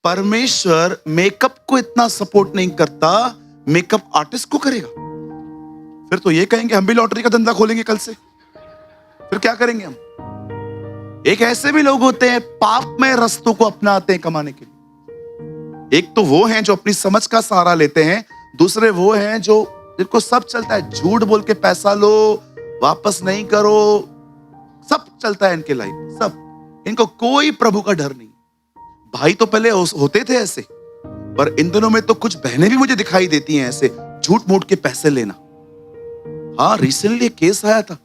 परमेश्वर मेकअप को इतना सपोर्ट नहीं करता, मेकअप आर्टिस्ट को करेगा। फिर तो ये कहेंगे हम भी लॉटरी का धंधा खोलेंगे कल से। फिर क्या करेंगे हम? एक ऐसे भी लोग होते हैं पाप में रास्तों को अपनाते हैं कमाने के लिए। एक तो वो हैं जो अपनी समझ का सहारा लेते हैं, दूसरे वो हैं जो जिनको सब चलता है, झूठ बोल के पैसा लो, वापस नहीं करो, सब चलता है इनके लाइफ, सब। इनको कोई प्रभु का डर नहीं। भाई तो पहले होते थे ऐसे, पर इन दिनों में तो कुछ बहनें भी मुझे दिखाई देती हैं ऐसे झूठ मूठ के पैसे लेना। हाँ, रिसेंटली एक केस आया था,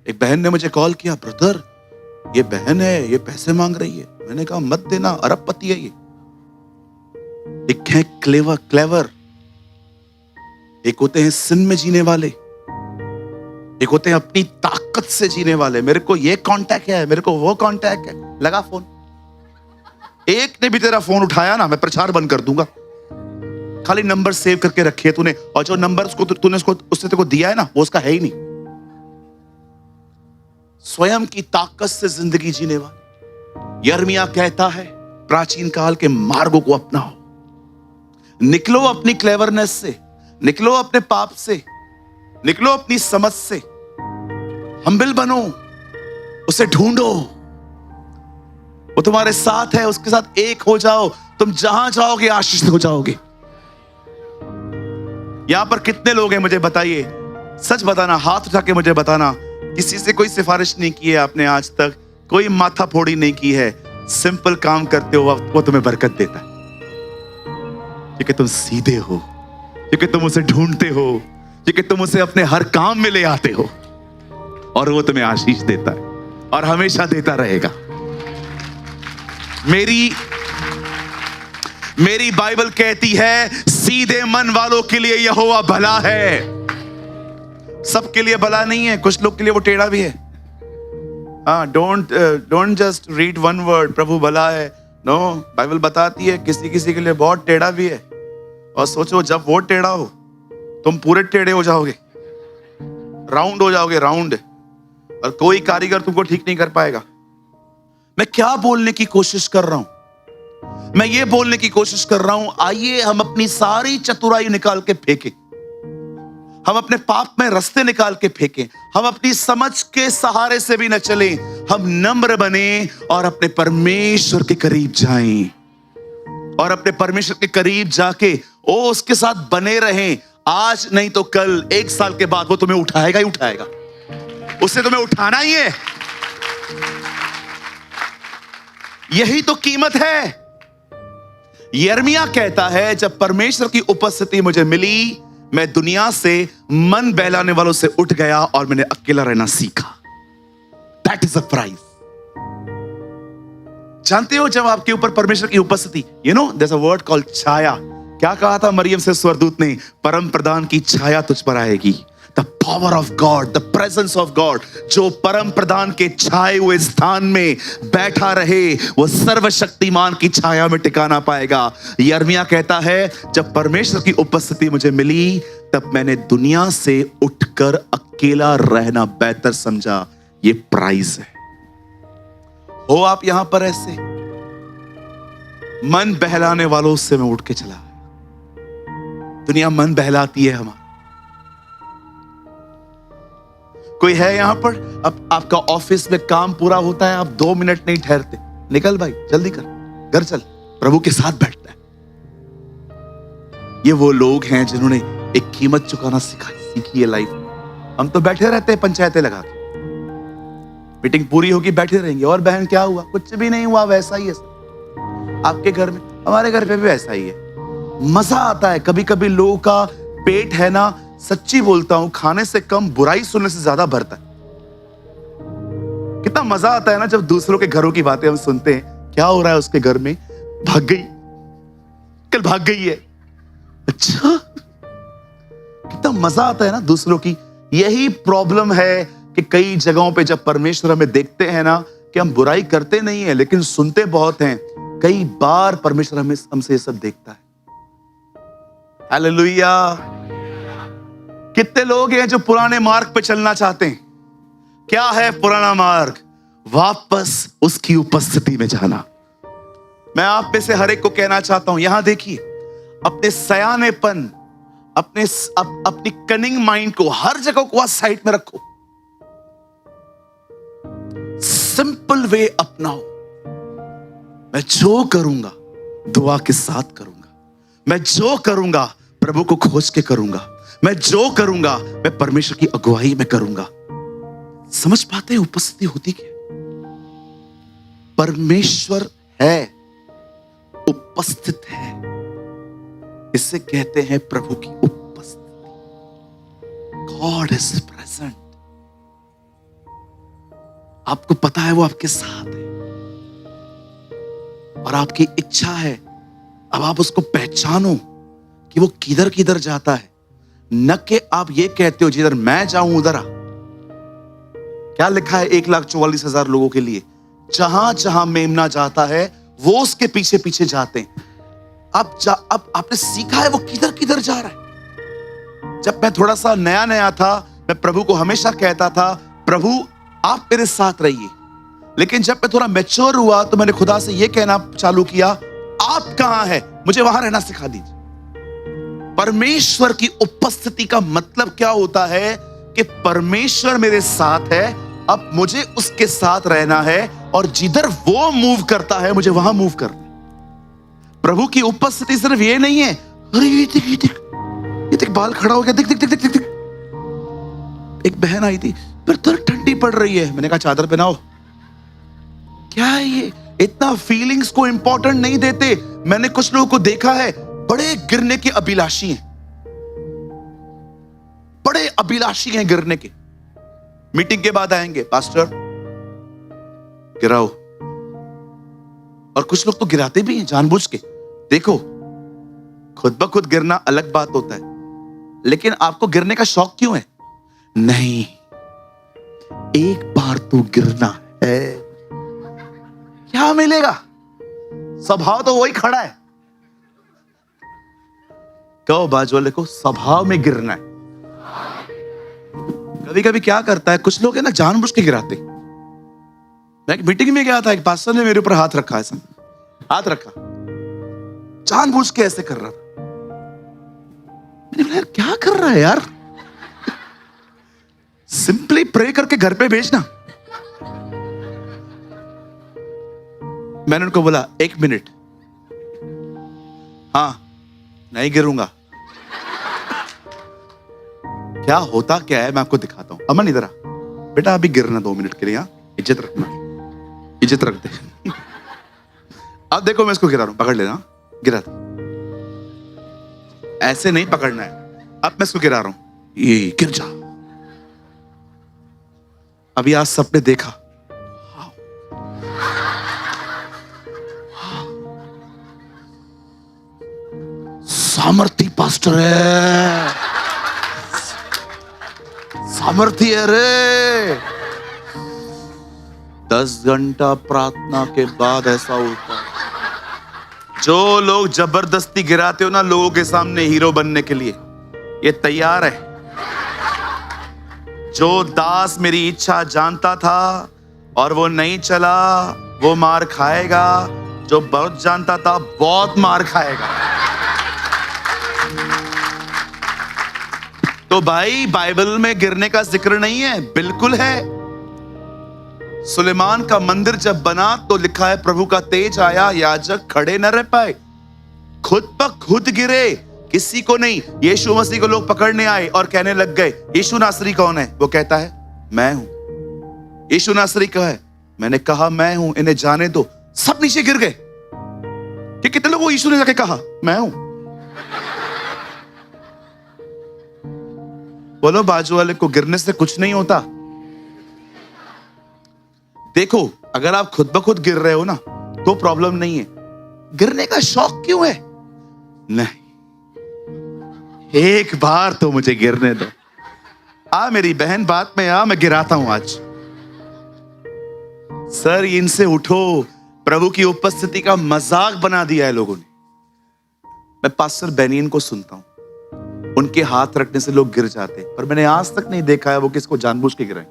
एक बहन ने मुझे कॉल किया, ब्रदर ये बहन है, ये पैसे मांग रही है। मैंने कहा मत देना, अरबपति है ये। एक है क्लेवर, एक होते हैं सिन में जीने वाले, एक होते हैं अपनी ताकत से जीने वाले। मेरे को ये कांटेक्ट है, मेरे को वो कांटेक्ट है, लगा फोन। एक ने भी तेरा फोन उठाया ना, मैं प्रचार बंद कर दूंगा। खाली नंबर सेव करके रखे है तूने, और जो नंबर तूने उसने तेरे को दिया है ना, वो उसका है ही नहीं। स्वयं की ताकत से जिंदगी जीने वाले। यिर्मयाह कहता है प्राचीन काल के मार्गों को अपनाओ, निकलो अपनी क्लेवरनेस से, निकलो अपने पाप से, निकलो अपनी समझ से, हम्बल बनो, उसे ढूंढो, वो तुम्हारे साथ है, उसके साथ एक हो जाओ, तुम जहां जाओगे आशीषित हो जाओगे। यहां पर कितने लोग हैं मुझे बताइए, सच बताना, हाथ उठा के मुझे बताना, किसी से कोई सिफारिश नहीं की है आपने आज तक, कोई माथा फोड़ी नहीं की है, सिंपल काम करते हो, वो तुम्हें बरकत देता है क्योंकि तुम सीधे हो, क्योंकि तुम उसे ढूंढते हो, क्योंकि तुम उसे अपने हर काम में ले आते हो, और वो तुम्हें आशीष देता है और हमेशा देता रहेगा। मेरी बाइबल कहती है सीधे मन वालों के लिए यहोवा भला है। सबके लिए भला नहीं है, कुछ लोग के लिए वो टेढ़ा भी है। Don't just read one word प्रभु भला है, नो, बाइबल बताती है किसी किसी के लिए बहुत टेढ़ा भी है। और सोचो जब वो टेढ़ा हो तुम पूरे टेढ़े हो जाओगे, राउंड हो जाओगे, राउंड, और कोई कारीगर तुमको ठीक नहीं कर पाएगा। मैं क्या बोलने की कोशिश कर रहा हूं? मैं ये बोलने की कोशिश कर रहा हूं, आइए हम अपनी सारी चतुराई निकाल के फेंकें, हम अपने पाप में रास्ते निकाल के फेंकें, हम अपनी समझ के सहारे से भी न चलें, हम नम्र बने और अपने परमेश्वर के करीब जाएं, और अपने परमेश्वर के करीब जाके उसके साथ बने रहें। आज नहीं तो कल, 1 साल के बाद वो तुम्हें उठाएगा ही उठाएगा, उससे तुम्हें उठाना ही है। यही तो कीमत है। यिर्मयाह कहता है जब परमेश्वर की उपस्थिति मुझे मिली, मैं दुनिया से मन बहलाने वालों से उठ गया और मैंने अकेला रहना सीखा। That is a prize. जानते हो जब आपके ऊपर परमेश्वर की उपस्थिति, you know there is a word called छाया। क्या कहा था मरियम से स्वर्गदूत ने? परम प्रधान की छाया तुझ पर आएगी। The power of God, the presence of God, जो परम प्रधान के छाए हुए स्थान में बैठा रहे, वो सर्वशक्तिमान की छाया में टिकाना पाएगा। यिर्मयाह कहता है जब परमेश्वर की उपस्थिति मुझे मिली, तब मैंने दुनिया से उठकर अकेला रहना बेहतर समझा। ये प्राइज है। हो आप यहां पर ऐसे मन बहलाने वालों से मैं उठ के चला। दुनिया मन बहलाती है हमारा। कोई है यहां पर, अब आपका ऑफिस में काम पूरा होता है, आप 2 मिनट नहीं ठहरते, निकल भाई जल्दी कर, घर चल, प्रभु के साथ बैठता है। ये वो लोग हैं जिन्होंने एक कीमत चुकाना सीखी है लाइफ। हम तो बैठे रहते हैं पंचायतें लगा के, मीटिंग पूरी होगी बैठे रहेंगे, और बहन क्या हुआ? कुछ भी नहीं हुआ, वैसा ही है आपके घर में, हमारे घर पे भी वैसा ही है। मजा आता है। कभी कभी लोगों का पेट है ना, सच्ची बोलता हूं, खाने से कम बुराई सुनने से ज्यादा भरता है। कितना मजा आता है ना जब दूसरों के घरों की बातें हम सुनते हैं, क्या हो रहा है उसके घर में, भाग गई, कल भाग गई है, अच्छा, कितना मजा आता है ना दूसरों की। यही प्रॉब्लम है कि कई जगहों पे जब परमेश्वर हमें देखते हैं ना, कि हम बुराई करते नहीं है लेकिन सुनते बहुत हैं, कई बार परमेश्वर हमें हमसे ये सब देखता है। हालेलुया। कितने लोग हैं जो पुराने मार्ग पे चलना चाहते हैं? क्या है पुराना मार्ग? वापस उसकी उपस्थिति में जाना। मैं आप में से हर एक को कहना चाहता हूं, यहां देखिए, अपने सयानेपन, अपनी कनिंग माइंड को हर जगह को साइड में रखो। सिंपल वे अपनाओ। मैं जो करूंगा दुआ के साथ करूंगा, मैं जो करूंगा प्रभु को खोज के करूंगा, मैं जो करूंगा मैं परमेश्वर की अगुवाई में करूंगा। समझ पाते हैं उपस्थिति होती क्या? परमेश्वर है, उपस्थित है, इसे कहते हैं प्रभु की उपस्थिति। God is present. आपको पता है वो आपके साथ है और आपकी इच्छा है अब आप उसको पहचानो कि वो किधर किधर जाता है, न कि आप ये कहते हो जिधर मैं जाऊं उधर आ। क्या लिखा है 1,44,000 लोगों के लिए? जहां जहां मेमना जाता है वो उसके पीछे पीछे जाते हैं। अब आपने सीखा है वो किधर किधर जा रहा है। जब मैं थोड़ा सा नया नया था, मैं प्रभु को हमेशा कहता था, प्रभु आप मेरे साथ रहिए। लेकिन जब मैं थोड़ा मैच्योर हुआ तो मैंने खुदा से यह कहना चालू किया, आप कहां हैं, मुझे वहां रहना सिखा दीजिए। परमेश्वर की उपस्थिति का मतलब क्या होता है कि परमेश्वर मेरे साथ है, अब मुझे उसके साथ रहना है और जिधर वो मूव करता है मुझे वहां मूव करना। प्रभु की उपस्थिति सिर्फ ये नहीं है, अरे ये देख बाल खड़ा हो गया, देख देख देख देख देख। एक बहन आई थी, फिर तो ठंडी पड़ रही है, मैंने कहा चादर पहनाओ। क्या है ये? इतना फीलिंग्स को इंपॉर्टेंट नहीं देते। मैंने कुछ लोगों को देखा है बड़े गिरने के अभिलाषी हैं, बड़े अभिलाषी हैं गिरने के। मीटिंग के बाद आएंगे, पास्टर गिराओ, और कुछ लोग तो गिराते भी हैं जानबूझ के। देखो, खुद ब खुद गिरना अलग बात होता है, लेकिन आपको गिरने का शौक क्यों है? नहीं, एक बार तो गिरना है, क्या मिलेगा? स्वभाव तो वही खड़ा है। कहो बाजू वाले को, स्वभाव में गिरना है। कभी कभी क्या करता है कुछ लोग है ना, जानबूझ के गिराते। मैं एक मीटिंग में गया था, एक पास्टर ने मेरे ऊपर हाथ रखा, ऐसा हाथ रखा, जानबूझ के ऐसे कर रहा था। मैंने बोला यार क्या कर रहा है यार, सिंपली प्रे करके घर पे भेजना। मैंने उनको बोला 1 मिनट, हाँ नहीं गिरूंगा। क्या होता क्या है मैं आपको दिखाता हूं। अमन इधर आ बेटा, अभी गिरना 2 मिनट के लिए, इज्जत रखना, इज्जत रख दे। अब देखो मैं इसको गिरा रहा हूं, पकड़ लेना, गिरा था। ऐसे नहीं पकड़ना है, अब मैं इसको गिरा रहा हूं, ये गिर जा। अभी आज सबने देखा, सामर्थी पास्टर है, सामर्थी है रे। 10 घंटा प्रार्थना के बाद ऐसा होता है। जो लोग जबरदस्ती गिराते हो ना लोगों के सामने हीरो बनने के लिए, ये तैयार है। जो दास मेरी इच्छा जानता था और वो नहीं चला, वो मार खाएगा। जो बहुत जानता था बहुत मार खाएगा। तो भाई बाइबल में गिरने का जिक्र नहीं है? बिल्कुल है। सुलेमान का मंदिर जब बना तो लिखा है प्रभु का तेज आया, याजक खड़े न रह पाए, खुद पर खुद गिरे, किसी को नहीं। यीशु मसीह को लोग पकड़ने आए और कहने लग गए यीशु नासरी कौन है? वो कहता है मैं हूं। यीशु नासरी कहा है, मैंने कहा मैं हूं, इन्हें जाने दो। सब नीचे गिर गए। कि कितने लोगों को यीशु ने जाके कहा मैं हूं? बोलो बाजू वाले को, गिरने से कुछ नहीं होता। देखो अगर आप खुद ब खुद गिर रहे हो ना तो प्रॉब्लम नहीं है, गिरने का शौक क्यों है? नहीं, एक बार तो मुझे गिरने दो। आ मेरी बहन बात में आ, मैं गिराता हूं आज। सर इनसे उठो, प्रभु की उपस्थिति का मजाक बना दिया है लोगों ने। मैं पास्टर बेनियन को सुनता हूं, उनके हाथ रखने से लोग गिर जाते हैं, पर मैंने आज तक नहीं देखा है वो किसको जानबूझ के गिराए।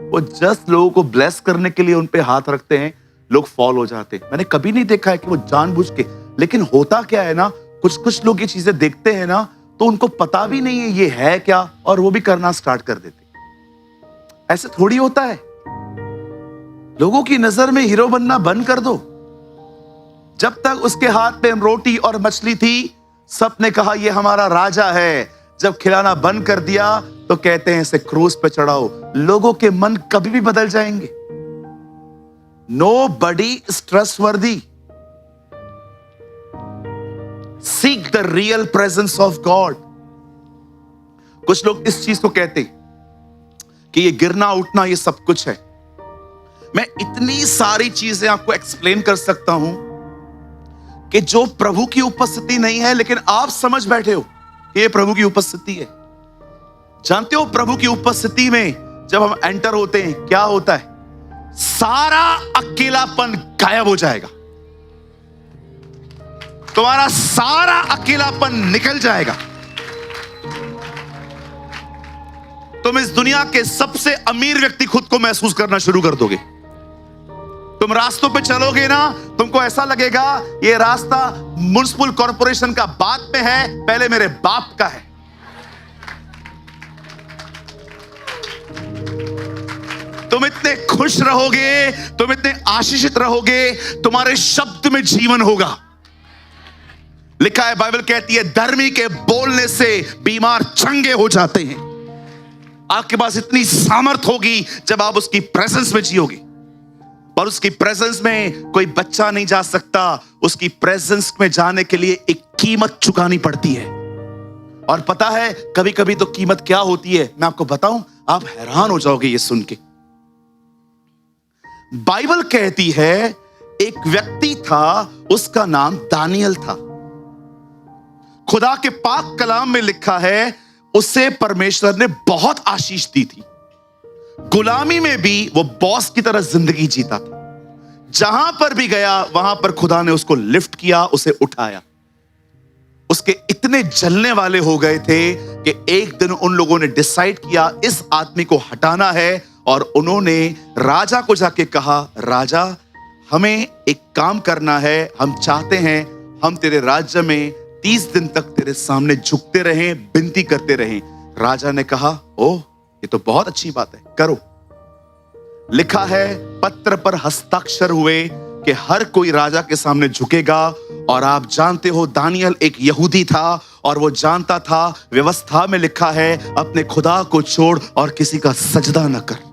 वो जस्ट लोगों को ब्लेस करने के लिए उन पे हाथ रखते हैं, लोग फॉल हो जाते। मैंने कभी नहीं देखा है कि वो जानबूझ के, लेकिन होता क्या है ना, कुछ कुछ लोग ये चीजें देखते हैं ना, तो उनको पता भी नहीं है ये है क्या, और वो भी करना स्टार्ट कर देते। ऐसे थोड़ी होता है। लोगों की नजर में हीरो बनना बंद कर दो। जब तक उसके हाथ में रोटी और मछली थी, सबने कहा ये हमारा राजा है। जब खिलाना बंद कर दिया तो कहते हैं इसे क्रूज पे चढ़ाओ। लोगों के मन कभी भी बदल जाएंगे। Nobody is trustworthy. Seek the real presence of God. कुछ लोग इस चीज को कहते कि ये गिरना उठना ये सब कुछ है। मैं इतनी सारी चीजें आपको एक्सप्लेन कर सकता हूं कि जो प्रभु की उपस्थिति नहीं है, लेकिन आप समझ बैठे हो कि ये प्रभु की उपस्थिति है। जानते हो प्रभु की उपस्थिति में जब हम एंटर होते हैं क्या होता है? सारा अकेलापन गायब हो जाएगा। तुम्हारा सारा अकेलापन निकल जाएगा। तुम इस दुनिया के सबसे अमीर व्यक्ति खुद को महसूस करना शुरू कर दोगे। तुम रास्तों पे चलोगे ना, तुमको ऐसा लगेगा ये रास्ता म्युनिसिपल कॉर्पोरेशन का बाद में है, पहले मेरे बाप का है। तुम इतने खुश रहोगे, तुम इतने आशीषित रहोगे, तुम्हारे शब्द में जीवन होगा। लिखा है, बाइबल कहती है धर्मी के बोलने से बीमार चंगे हो जाते हैं। आपके पास इतनी सामर्थ होगी जब आप उसकी प्रेजेंस में जियोगे। और उसकी प्रेजेंस में कोई बच्चा नहीं जा सकता। उसकी प्रेजेंस में जाने के लिए एक कीमत चुकानी पड़ती है। और पता है कभी कभी तो कीमत क्या होती है, मैं आपको बताऊं, आप हैरान हो जाओगे ये सुन के। बाइबल कहती है एक व्यक्ति था, उसका नाम दानियल था। खुदा के पाक कलाम में लिखा है उसे परमेश्वर ने बहुत आशीष दी थी। गुलामी में भी वो बॉस की तरह जिंदगी जीता था। जहां पर भी गया वहां पर खुदा ने उसको लिफ्ट किया, उसे उठाया। उसके इतने जलने वाले हो गए थे कि एक दिन उन लोगों ने डिसाइड किया इस आदमी को हटाना है। और उन्होंने राजा को जाके कहा, राजा हमें एक काम करना है, हम चाहते हैं हम तेरे राज्य में 30 दिन तक तेरे सामने झुकते रहें, विनती करते रहें। राजा ने कहा, ओह ये तो बहुत अच्छी बात है, करो। लिखा है पत्र पर हस्ताक्षर हुए कि हर कोई राजा के सामने झुकेगा। और आप जानते हो दानियल एक यहूदी था और वो जानता था व्यवस्था में लिखा है अपने खुदा को छोड़ और किसी का सजदा न कर।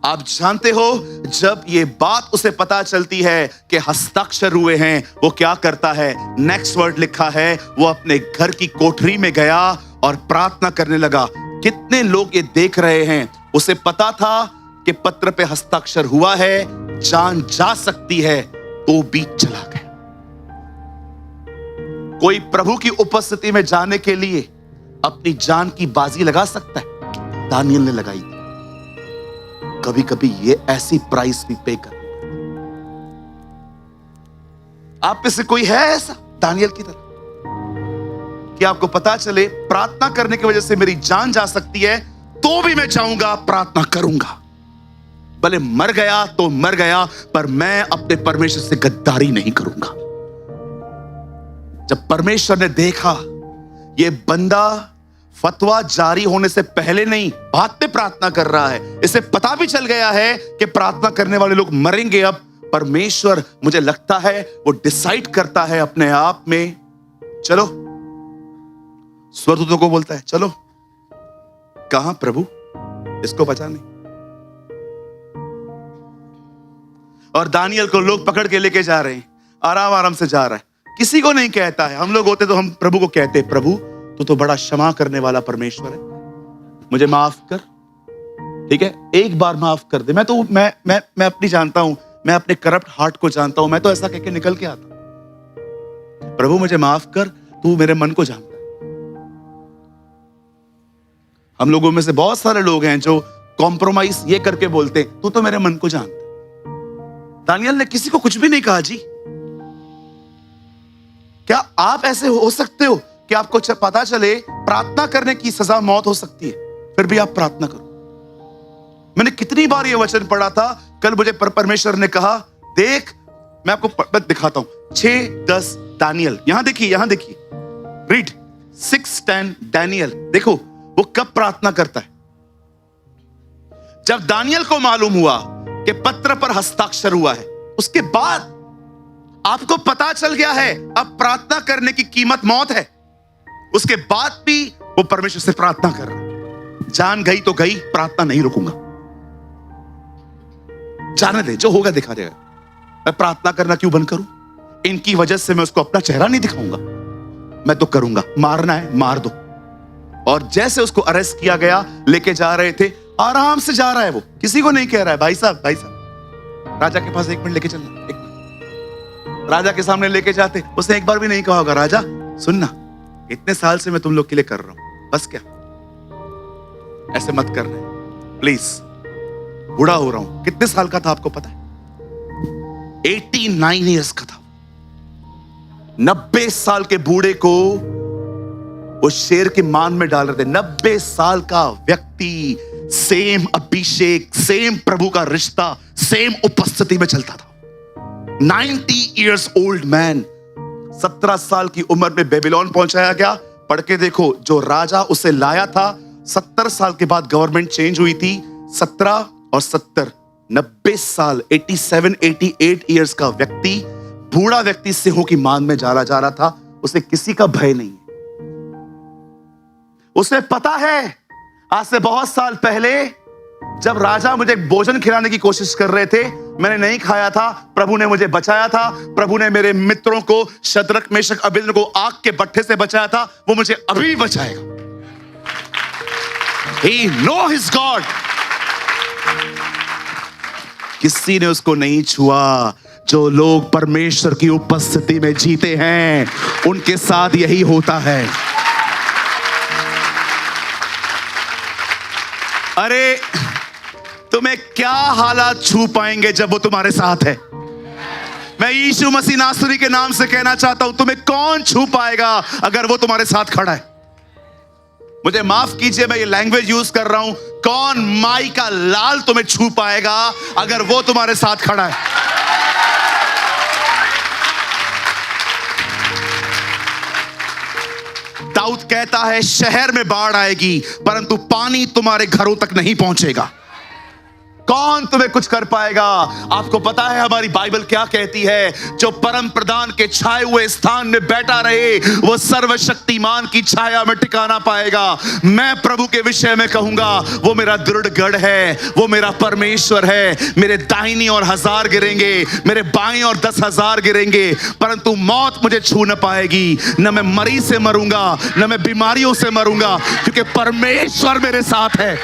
आप जानते हो जब ये बात उसे पता चलती है कि हस्ताक्षर हुए हैं, वो क्या करता है? नेक्स्ट वर्ड लिखा है वो अपने घर की कोठरी में गया और प्रार्थना करने लगा। कितने लोग ये देख रहे हैं? उसे पता था कि पत्र पे हस्ताक्षर हुआ है, जान जा सकती है, तो भी चला गया। कोई प्रभु की उपस्थिति में जाने के लिए अपनी जान की बाजी लगा सकता है? दानियल ने लगाई। कभी कभी ये ऐसी प्राइस भी पे कर। आप में से कोई है ऐसा दानियल की तरह कि आपको पता चले प्रार्थना करने की वजह से मेरी जान जा सकती है, तो भी मैं जाऊंगा, प्रार्थना करूंगा। भले मर गया तो मर गया, पर मैं अपने परमेश्वर से गद्दारी नहीं करूंगा। जब परमेश्वर ने देखा ये बंदा फतवा जारी होने से पहले नहीं, बाद में प्रार्थना कर रहा है, इसे पता भी चल गया है कि प्रार्थना करने वाले लोग मरेंगे अब, परमेश्वर मुझे लगता है वो डिसाइड करता है अपने आप में, चलो स्वर्गदूतों को बोलता है, चलो कहां प्रभु, इसको बचाने। और दानियल को लोग पकड़ के लेके जा रहे हैं, आराम आराम से जा रहा है, किसी को नहीं कहता है। हम लोग होते तो हम प्रभु को कहते, प्रभु तू तो बड़ा क्षमा करने वाला परमेश्वर है, मुझे माफ कर, ठीक है, एक बार माफ कर दे। मैं अपनी जानता हूं, मैं अपने करप्ट हार्ट को जानता हूं, मैं तो ऐसा कह के निकल के आता, प्रभु मुझे माफ कर, तू मेरे मन को जानता है। हम लोगों में से बहुत सारे लोग हैं जो कॉम्प्रोमाइज ये करके बोलते, तू तो मेरे मन को जानता है। दानियल ने किसी को कुछ भी नहीं कहा जी। क्या आप ऐसे हो सकते हो कि आपको पता चले प्रार्थना करने की सजा मौत हो सकती है, फिर भी आप प्रार्थना करो? मैंने कितनी बार ये वचन पढ़ा था। कल मुझे परमेश्वर ने कहा देख, मैं आपको दिखाता हूं 6:10 दानियल, यहां देखिए, यहां देखिए, रीड 6:10 दानियल। देखो वो कब प्रार्थना करता है, जब दानियल को मालूम हुआ कि पत्र पर हस्ताक्षर हुआ है, उसके बाद आपको पता चल गया है अब प्रार्थना करने की कीमत मौत है, उसके बाद भी वो परमेश्वर से प्रार्थना कर रहा है। जान गई तो गई, प्रार्थना नहीं रुकूंगा, जाने दे, जो होगा दिखा देगा। मैं प्रार्थना करना क्यों बंद करूं? इनकी वजह से मैं उसको अपना चेहरा नहीं दिखाऊंगा, मैं तो करूंगा। मारना है मार दो। और जैसे उसको अरेस्ट किया गया, लेके जा रहे थे, आराम से जा रहा है, वो किसी को नहीं कह रहा है भाई साहब, भाई साहब राजा के पास 1 मिनट लेके चलना, 1 मिनट। राजा के सामने लेके जाते, उसने एक बार भी नहीं कहा होगा राजा सुनना, इतने साल से मैं तुम लोग के लिए कर रहा हूं, बस क्या, ऐसे मत कर रहे प्लीज, बूढ़ा हो रहा हूं। कितने साल का था आपको पता है? 89 ईयर्स का था। 90 साल के बूढ़े को वो शेर के मान में डाल रहे थे। 90 साल का व्यक्ति, सेम अभिषेक, सेम प्रभु का रिश्ता, सेम उपस्थिति में चलता था। 90 ईयर्स ओल्ड मैन, 17 साल की उम्र में बेबीलोन पहुंचाया गया। पढ़ के देखो, जो राजा उसे लाया था, 70 साल के बाद गवर्नमेंट चेंज हुई थी। 17 और 70, 90 साल, 87, 88 ईयर्स का व्यक्ति, बूढ़ा व्यक्ति सिंहों की मान में डाला जा रहा था। उसे किसी का भय नहीं है। उसे पता है, आज से बहुत साल पहले जब राजा मुझे भोजन खिलाने की कोशिश कर रहे थे, मैंने नहीं खाया था, प्रभु ने मुझे बचाया था। प्रभु ने मेरे मित्रों को, शद्रक मेशक अबेदनगो को आग के भट्ठे से बचाया था, वो मुझे अभी बचाएगा। He know his God। किसी ने उसको नहीं छुआ। जो लोग परमेश्वर की उपस्थिति में जीते हैं, उनके साथ यही होता है। अरे तुम्हें क्या हालात छू पाएंगे जब वो तुम्हारे साथ है? मैं यीशु मसीह नासरी के नाम से कहना चाहता हूं, तुम्हें कौन छू पाएगा अगर वो तुम्हारे साथ खड़ा है? मुझे माफ कीजिए, मैं ये लैंग्वेज यूज कर रहा हूं। कौन माई का लाल तुम्हें छू पाएगा अगर वो तुम्हारे साथ खड़ा है? दाऊद कहता है, शहर में बाढ़ आएगी परंतु पानी तुम्हारे घरों तक नहीं पहुंचेगा। कौन तुम्हें कुछ कर पाएगा? आपको पता है हमारी बाइबल क्या कहती है? जो परम प्रधान के छाए हुए स्थान में बैठा रहे, वो सर्वशक्तिमान की छाया में टिकाना पाएगा। मैं प्रभु के विषय में कहूंगा, वो मेरा दृढ़ गढ़ है, वो मेरा परमेश्वर है। मेरे दाहिनी और 1000 गिरेंगे, मेरे बाएं और 10,000 गिरेंगे, परंतु मौत मुझे छू न पाएगी। न मैं मरीज से मरूंगा, न मैं बीमारियों से मरूंगा, क्योंकि परमेश्वर मेरे साथ है।